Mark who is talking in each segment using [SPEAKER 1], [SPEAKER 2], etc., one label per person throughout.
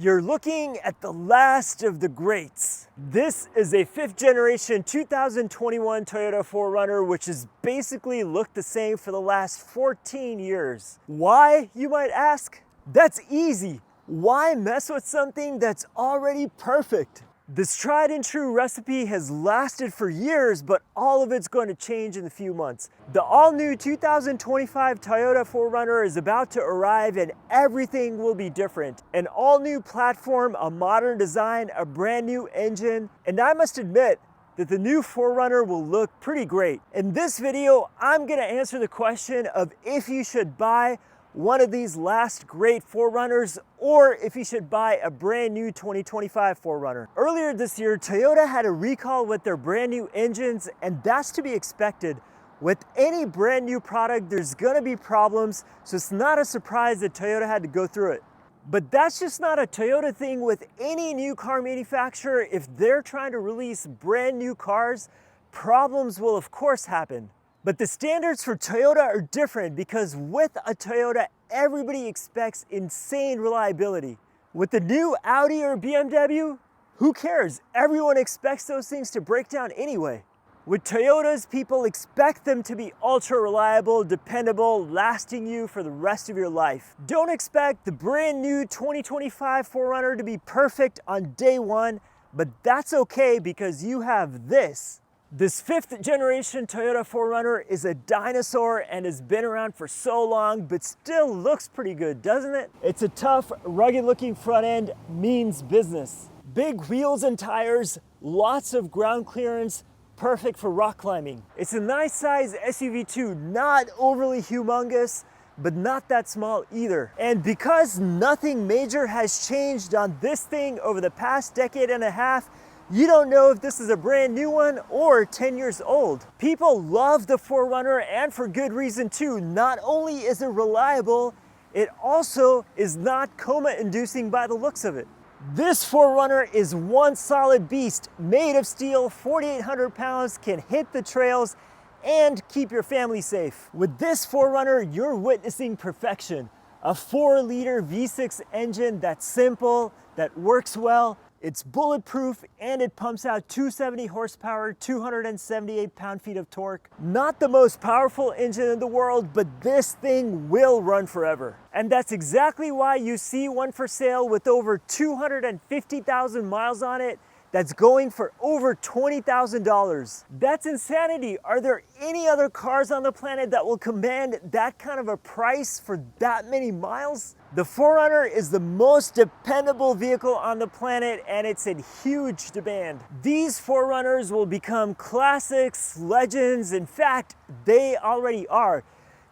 [SPEAKER 1] You're looking at the last of the greats. This is a 5th generation 2021 Toyota 4Runner, which has basically looked the same for the last 14 years. Why, you might ask? That's easy. Why mess with something that's already perfect? This tried and true recipe has lasted for years, but all of it's going to change in a few months. The all-new 2025 Toyota 4Runner is about to arrive and everything will be different. An all-new platform, a modern design, a brand new engine, and I must admit that the new 4Runner will look pretty great. In this video, I'm going to answer the question of if you should buy one of these last great 4Runners or if you should buy a brand new 2025 4Runner. Earlier this year, Toyota had a recall with their brand new engines, and that's to be expected. With any brand new product, there's gonna be problems, so it's not a surprise that Toyota had to go through it. But that's just not a Toyota thing with any new car manufacturer. If they're trying to release brand new cars, problems will of course happen. But the standards for Toyota are different because with a Toyota, everybody expects insane reliability. With the new Audi or BMW, who cares? Everyone expects those things to break down anyway. With Toyotas, people expect them to be ultra reliable, dependable, lasting you for the rest of your life. Don't expect the brand new 2025 4Runner to be perfect on day one, but that's okay because you have this. This 5th generation Toyota 4Runner is a dinosaur and has been around for so long, but still looks pretty good, doesn't it? It's a tough, rugged looking front end, means business. Big wheels and tires, lots of ground clearance, perfect for rock climbing. It's a nice size SUV too, not overly humongous, but not that small either. And because nothing major has changed on this thing over the past decade and a half, you don't know if this is a brand new one or 10 years old. People love the 4Runner, and for good reason too. Not only is it reliable, it also is not coma-inducing by the looks of it. This 4Runner is one solid beast, made of steel, 4,800 pounds, can hit the trails and keep your family safe. With this 4Runner, you're witnessing perfection. A 4-liter V6 engine that's simple, that works well, it's bulletproof, and it pumps out 270 horsepower, 278 pound-feet of torque. Not the most powerful engine in the world, but this thing will run forever. And that's exactly why you see one for sale with over 250,000 miles on it that's going for over $20,000. That's insanity. Are there any other cars on the planet that will command that kind of a price for that many miles? The 4Runner is the most dependable vehicle on the planet, and it's in huge demand. These 4Runners will become classics, legends. In fact, they already are.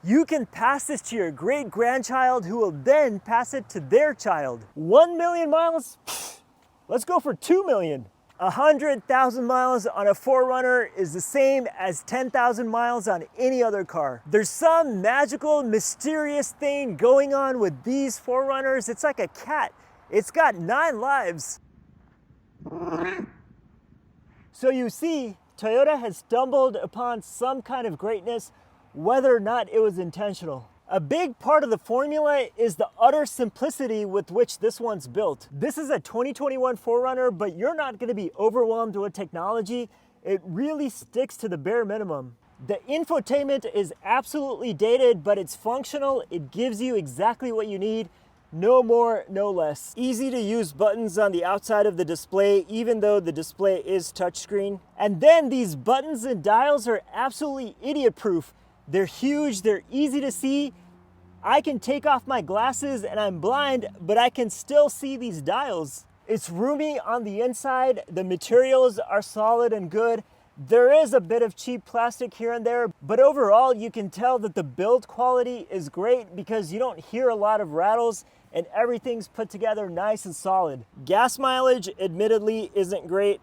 [SPEAKER 1] You can pass this to your great-grandchild who will then pass it to their child. 1 million miles? Let's go for 2 million. 100,000 miles on a 4Runner is the same as 10,000 miles on any other car. There's some magical, mysterious thing going on with these 4Runners. It's like a cat. It's got 9 lives. So you see, Toyota has stumbled upon some kind of greatness, whether or not it was intentional. A big part of the formula is the utter simplicity with which this one's built. This is a 2021 4Runner, but you're not going to be overwhelmed with technology. It really sticks to the bare minimum. The infotainment is absolutely dated, but it's functional. It gives you exactly what you need. No more, no less. Easy to use buttons on the outside of the display, even though the display is touchscreen. And then these buttons and dials are absolutely idiot-proof. They're huge, they're easy to see. I can take off my glasses and I'm blind, but I can still see these dials. It's roomy on the inside, the materials are solid and good. There is a bit of cheap plastic here and there, but overall you can tell that the build quality is great because you don't hear a lot of rattles and everything's put together nice and solid. Gas mileage admittedly isn't great,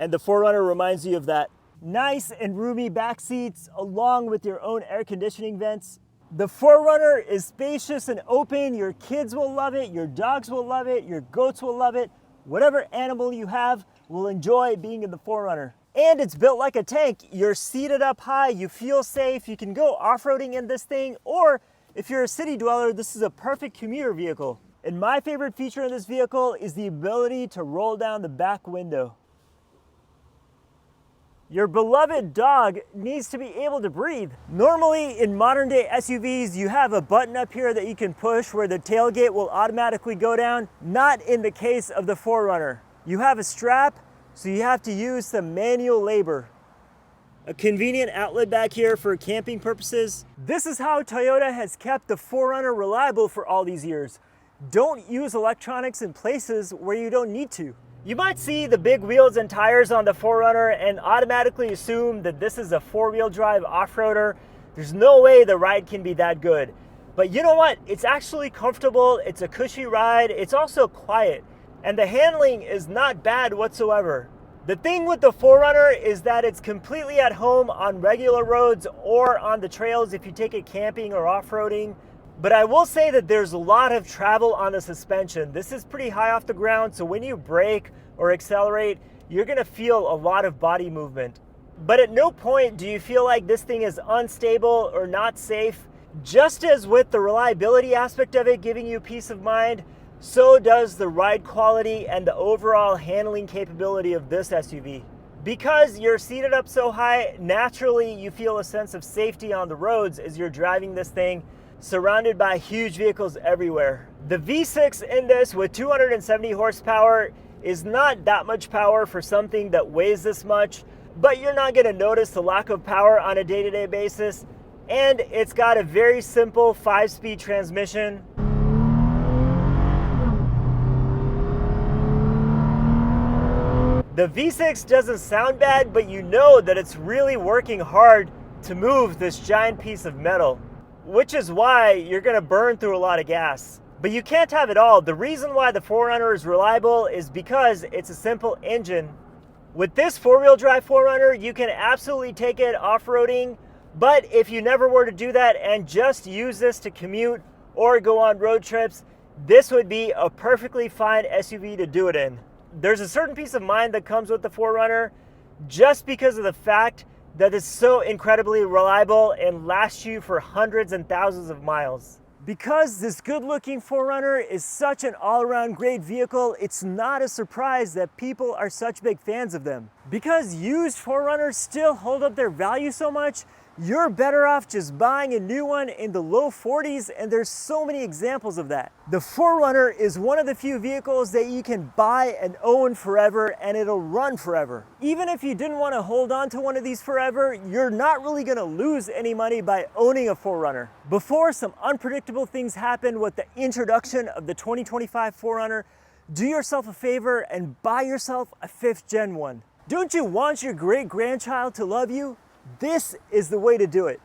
[SPEAKER 1] and the 4Runner reminds you of that. Nice and roomy back seats along with your own air conditioning vents. The 4Runner is spacious and open. Your kids will love it, your dogs will love it, your goats will love it. Whatever animal you have will enjoy being in the 4Runner. And it's built like a tank. You're seated up high, you feel safe, you can go off-roading in this thing, or if you're a city dweller, this is a perfect commuter vehicle. And my favorite feature in this vehicle is the ability to roll down the back window. Your beloved dog needs to be able to breathe. Normally in modern day SUVs, you have a button up here that you can push where the tailgate will automatically go down. Not in the case of the 4Runner. You have a strap, so you have to use some manual labor. A convenient outlet back here for camping purposes. This is how Toyota has kept the 4Runner reliable for all these years. Don't use electronics in places where you don't need to. You might see the big wheels and tires on the 4Runner and automatically assume that this is a four-wheel drive off-roader. There's no way the ride can be that good. But you know what? It's actually comfortable, it's a cushy ride, it's also quiet, and the handling is not bad whatsoever. The thing with the 4Runner is that it's completely at home on regular roads or on the trails if you take it camping or off-roading. But I will say that there's a lot of travel on the suspension. This is pretty high off the ground, so when you brake or accelerate, you're gonna feel a lot of body movement. But at no point do you feel like this thing is unstable or not safe. Just as with the reliability aspect of it giving you peace of mind, so does the ride quality and the overall handling capability of this SUV. Because you're seated up so high, naturally you feel a sense of safety on the roads as you're driving this thing, surrounded by huge vehicles everywhere. The V6 in this with 270 horsepower is not that much power for something that weighs this much, but you're not gonna notice the lack of power on a day-to-day basis. And it's got a very simple 5-speed transmission. The V6 doesn't sound bad, but you know that it's really working hard to move this giant piece of metal, which is why you're gonna burn through a lot of gas. But you can't have it all. The reason why the 4Runner is reliable is because it's a simple engine. With this four-wheel drive 4Runner, you can absolutely take it off-roading, but if you never were to do that and just use this to commute or go on road trips, this would be a perfectly fine SUV to do it in. There's a certain peace of mind that comes with the 4Runner just because of the fact that it's so incredibly reliable and lasts you for hundreds and thousands of miles. Because this good-looking 4Runner is such an all-around great vehicle, it's not a surprise that people are such big fans of them. Because used 4Runners still hold up their value so much, you're better off just buying a new one in the low 40s, and there's so many examples of that. The 4Runner is one of the few vehicles that you can buy and own forever, and it'll run forever. Even if you didn't want to hold on to one of these forever, you're not really gonna lose any money by owning a 4Runner. Before some unpredictable things happen with the introduction of the 2025 4Runner, do yourself a favor and buy yourself a 5th gen one. Don't you want your great-grandchild to love you? This is the way to do it.